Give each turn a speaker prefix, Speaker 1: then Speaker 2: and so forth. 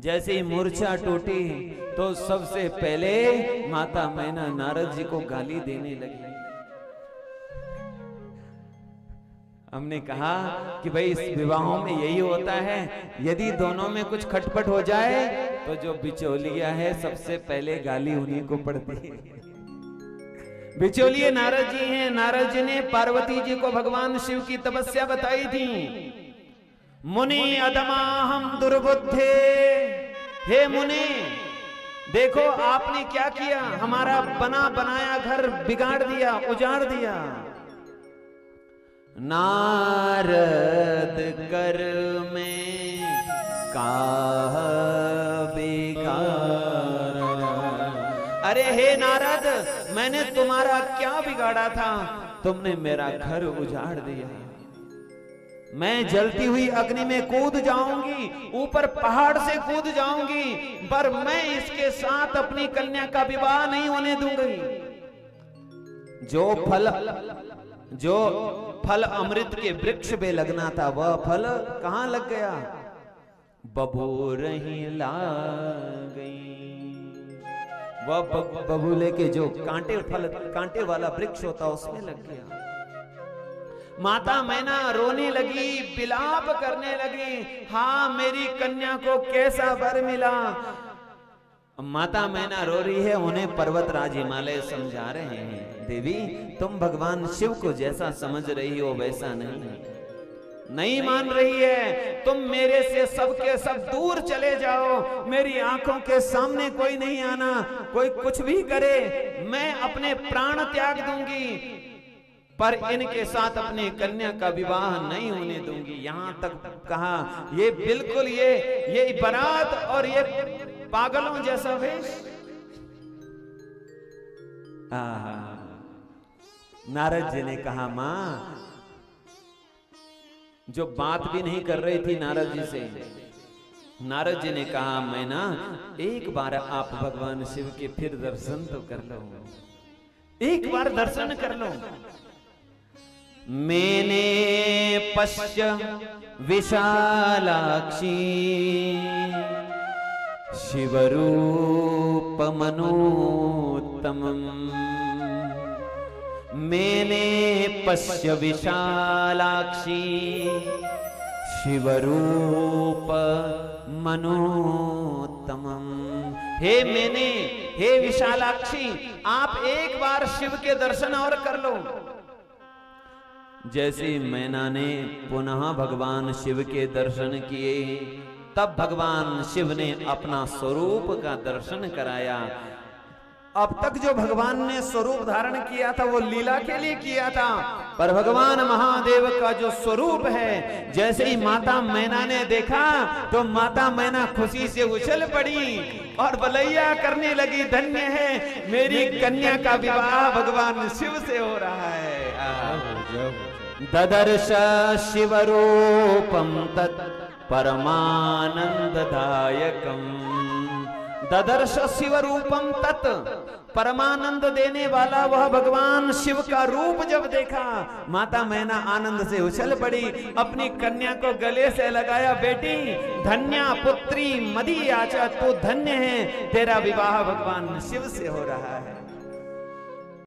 Speaker 1: जैसे ही मूर्छा टूटी तो सबसे पहले माता मैना नारद जी को गाली देने लगी। हमने कहा कि भाई इस विवाहों में यही होता है, यदि दोनों में कुछ खटपट हो जाए तो जो बिचौलिया है सबसे पहले गाली उन्हीं को पड़ती है। बिचौलिए नारद जी हैं। नारद जी ने पार्वती जी को भगवान शिव की तपस्या बताई थी। मुनि अदमा हम दुर्बुद्धे, हे मुनि देखो आपने क्या किया, हमारा बना बनाया घर बिगाड़ दिया, उजाड़ दिया। नारद कर में काह बिगाड़ा। अरे हे नारद, मैंने तुम्हारा क्या बिगाड़ा था, तुमने मेरा घर उजाड़ दिया। मैं जलती हुई अग्नि में कूद जाऊंगी, ऊपर पहाड़ से कूद जाऊंगी, पर मैं इसके साथ अपनी कन्या का विवाह नहीं होने दूंगी। जो फल अमृत के वृक्ष पे लगना था वह फल कहां लग गया, बबूर ही ला गई। वह बबूले के जो कांटे वाला वृक्ष होता उसमें लग गया। माता मैना रोने लगी, विलाप करने लगी, हाँ मेरी कन्या को कैसा वर मिला। माता मैना रो रही है, उन्हें पर्वतराज हिमालय समझा रहे हैं, देवी तुम भगवान शिव को जैसा समझ रही हो वैसा नहीं मान रही है। तुम मेरे से सबके सब दूर चले जाओ, मेरी आंखों के सामने कोई नहीं आना, कोई कुछ भी करे मैं अपने प्राण त्याग दूंगी, पर इनके साथ अपनी कन्या का विवाह नहीं होने दूंगी। यहां तक कहा ये बिल्कुल ये बारात और ये पागलों जैसा वेश। नारद जी ने कहा मां, जो बात भी नहीं कर रही थी नारद जी से, नारद जी ने कहा मैना एक बार आप भगवान शिव के फिर दर्शन तो कर लो, एक बार दर्शन कर लो। मैंने पश्य विशालाक्षी शिवरूप मनोत्तमम्। मैंने पश्य विशालाक्षी शिवरूप मनोत्तमम्। हे विशालाक्षी आप एक बार शिव के दर्शन और कर लो। जैसे मैना ने पुनः भगवान शिव के दर्शन किए, तब भगवान शिव ने अपना स्वरूप का दर्शन कराया। अब तक जो भगवान ने स्वरूप धारण किया था वो लीला के लिए किया था, पर भगवान महादेव का जो स्वरूप है, जैसे ही माता मैना ने देखा तो माता मैना खुशी से उछल पड़ी और बलैया करने लगी, धन्य है मेरी कन्या का विवाह भगवान शिव से हो रहा है। ददर्श शिवरूपम तत् परमानंददायकम। ददर्श शिवरूपम तत्, परमानंद देने वाला वह भगवान शिव का रूप जब देखा, माता मैना आनंद से उछल पड़ी, अपनी कन्या को गले से लगाया, बेटी धन्या पुत्री मदी आचा, तू धन्य है, तेरा विवाह भगवान शिव से हो रहा है।